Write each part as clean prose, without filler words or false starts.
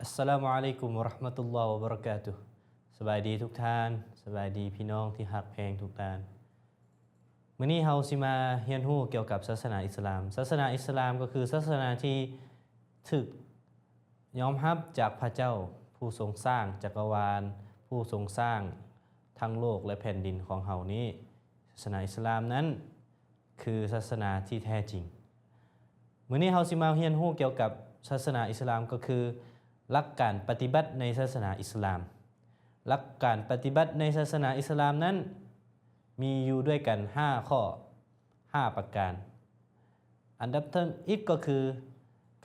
อัสสลามุอะลัยกุมวะเราะห์มะตุลลอฮ์วะบะเราะกาตุฮ์สบายดีทุกท่านสบายดีพี่น้องที่ฮักแพงทุกท่านมื้อนี้เฮาสิมาเรียนรู้เกี่ยวกับศาสนาอิสลามศาสนาอิสลามก็คือศาสนาที่ถูกยอมรับจากพระเจ้าผู้ทรงสร้างจักรวาลผู้ทรงสร้างทั้งโลกและแผ่นดินของเฮานี้ศาสนาอิสลามนั้นคือศาสนาที่แท้จริงมื้อนี้เฮาสิมาเรียนรู้เกี่ยวกับศาสนาอิสลามก็คือหลักการปฏิบัติในศาสนาอิสลามหลักการปฏิบัติในศาสนาอิสลามนั้นมีอยู่ด้วยกัน5ข้อ5ประการอันดับที่อีกก็คือ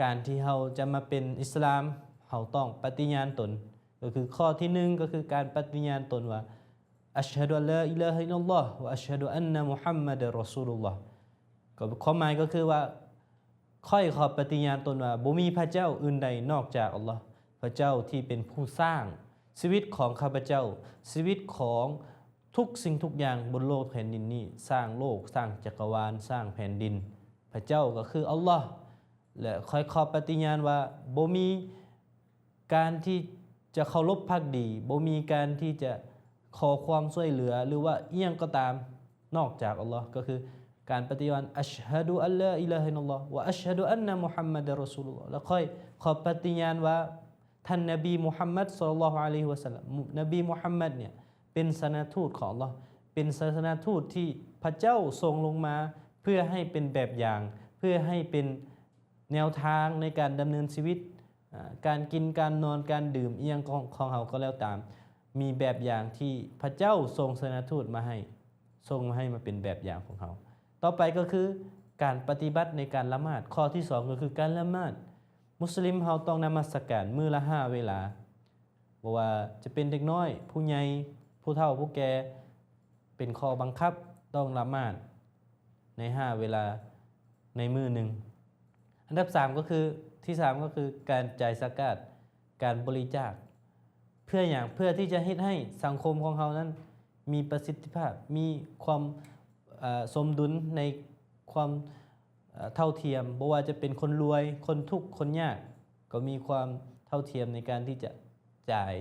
การที่เราจะมาเป็นอิสลามเราต้องปฏิญาณตนก็คือข้อที่1ก็คือการปฏิญาณตนว่าอัชฮะดุอัลลอฮ์อิลาฮะอิลลัลลอฮ์วะอัชฮะดุอันนะมุฮัมมัดรอซูลุลลอฮ์ก็ความหมายก็คือว่าค่อยขอปฏิญาณตนว่าบ่มีพระเจ้าอื่นใดนอกจากอัลลอฮ์พระเจ้าที่เป็นผู้สร้างชีวิตของข้าพเจ้าชีวิตของทุกสิ่งทุกอย่างบนโลกแผ่นดินนี้สร้างโลกสร้างจักรวาลสร้างแผ่นดินพระเจ้าก็คืออัลลอฮ์และค่อยขอปฏิญาณว่าบ่มีการที่จะเคารพภักดีบ่มีการที่จะขอความช่วยเหลือหรือว่าเอียงก็ตามนอกจากอัลลอฮ์ก็คือการปฏิญาณอัชฮะดุอัลลอฮ์อิลาฮะอิลลัลลอฮ์วะอัชฮะดุอันนะมุฮัมมัดรอซูลุลลอฮ์แล้วค่อยขอปฏิญาณว่าท่านนบีมุฮัมมัดศ็อลลัลลอฮุอะลัยฮิวะซัลลัมนบีมุฮัมมัดเนี่ยเป็นศาสนทูตของอัลลอฮ์เป็นศาสนทูตที่พระเจ้าส่งลงมาเพื่อให้เป็นแบบอย่างเพื่อให้เป็นแนวทางในการดำเนินชีวิตการกินการนอนการดื่มเอียงของเขาก็แล้วตามมีแบบอย่างที่พระเจ้าส่งศาสนทูตมาให้ส่งมาให้มาเป็นแบบอย่างของเขาต่อไปก็คือการปฏิบัติในการละหมาดข้อที่2ก็คือการละหมาดมุสลิมเราต้องนมัสการมื้อละ5เวลาบ่ว่าจะเป็นเด็กน้อยผู้ใหญ่ผู้เฒ่าผู้แก่เป็นข้อบังคับต้องละหมาดใน5เวลาในมื้อหนึ่งอันดับ3ก็คือที่3ก็คือการจ่ายซะกาตการบริจาคเพื่ออย่างเพื่อที่จะเฮ็ดให้สังคมของเรานั้นมีประสิทธิภาพมีความสมดุลในความเท่าเทียมบ่ว่าจะเป็นคนรวยคนทุกข์คนยากก็มีความเท่าเทียมในการที่จะจ่าย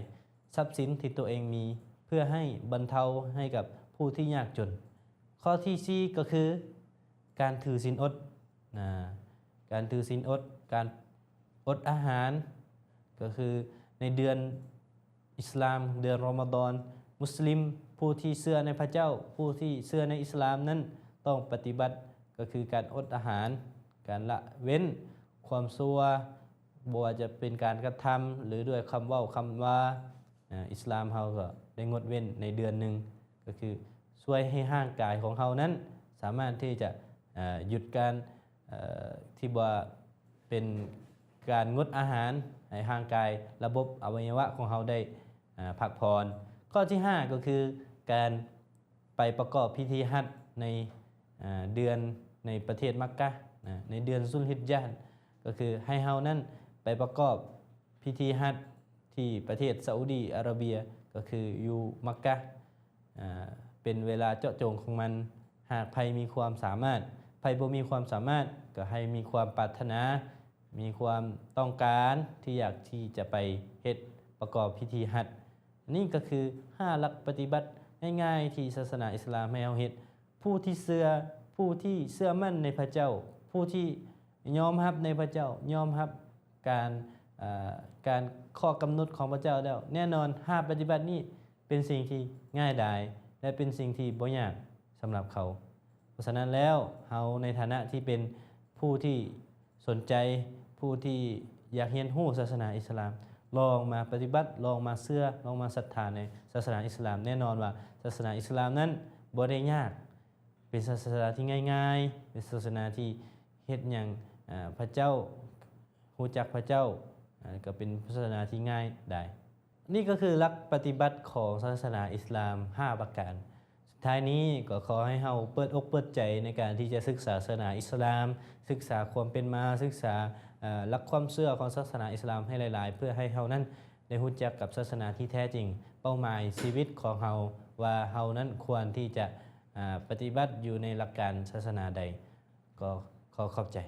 ทรัพย์สินที่ตัวเองมีเพื่อให้บรรเทาให้กับผู้ที่ยากจนข้อที่4ก็คือการถือศีลอดการถือศีลอดการอดอาหารก็คือในเดือนอิสลามเดือนรอมฎอนมุสลิมผู้ที่เชื่อในพระเจ้าผู้ที่เชื่อในอิสลามนั้นต้องปฏิบัติก็คือการอดอาหารการละเว้นความชั่วบ่ว่าจะเป็นการกระทำหรือด้วยคำเว้าคำว่าอิสลามเฮาก็ได้งดเว้นในเดือนหนึ่งก็คือช่วยให้ร่างกายของเฮานั้นสามารถที่จะหยุดการที่ว่าเป็นการงดอาหารให้ร่างกายระบบอวัยวะของเฮาได้พักผ่อนข้อที่5ก็คือการไปประกอบพิธีฮัจญ์ในเดือนในประเทศมักกะฮ์ในเดือนซุลฮิจญะห์ก็คือให้เฮานั้นไปประกอบพิธีฮัจญ์ที่ประเทศซาอุดีอาระเบียก็คืออยู่มักกะฮ์เป็นเวลาเจาะจงของมันหากใครมีความสามารถใครบ่มีความสามารถก็ให้มีความปรารถนามีความต้องการที่อยากที่จะไปเฮ็ดประกอบพิธีฮัจญ์นี่ก็คือ5หลักปฏิบัติง่ายๆที่ศาสนาอิสลามให้เฮาเฮ็ดผู้ที่เชื่อมั่นในพระเจ้าผู้ที่ยอมรับในพระเจ้ายอมรับการข้อกำหนดของพระเจ้าแล้วแน่นอน5ปฏิบัตินี้เป็นสิ่งที่ง่ายดายและเป็นสิ่งที่บ่ยากสำหรับเขาเพราะฉะนั้นแล้วเฮาในฐานะที่เป็นผู้ที่สนใจผู้ที่อยากเรียนรู้ศาสนาอิสลามลองมาปฏิบัติลองมาเชื่อลองมาศรัทธาในศาสนาอิสลามแน่นอนว่าศาสนาอิสลามนั้นบ่ได้ยากเป็นศาสนาที่ง่ายๆเป็นศาสนาที่เฮ็ดหยังพระเจ้ารู้จักพระเจ้าก็เป็นศาสนาที่ง่ายได้นี่ก็คือหลักปฏิบัติของศาสนาอิสลาม5ประการสุดท้ายนี้ก็ขอให้เฮาเปิดอกเปิดใจในการที่จะศึกษาศาสนาอิสลามศึกษาความเป็นมาศึกษาหลักความเชื่อของศาสนาอิสลามให้หลายๆเพื่อให้เฮานั้นได้รู้จักกับศาสนาที่แท้จริงเป้าหมายชีวิตของเฮาว่าเฮานั้นควรที่จะปฏิบัติอยู่ในหลักการศาสนาใดก็ขอขอบใจ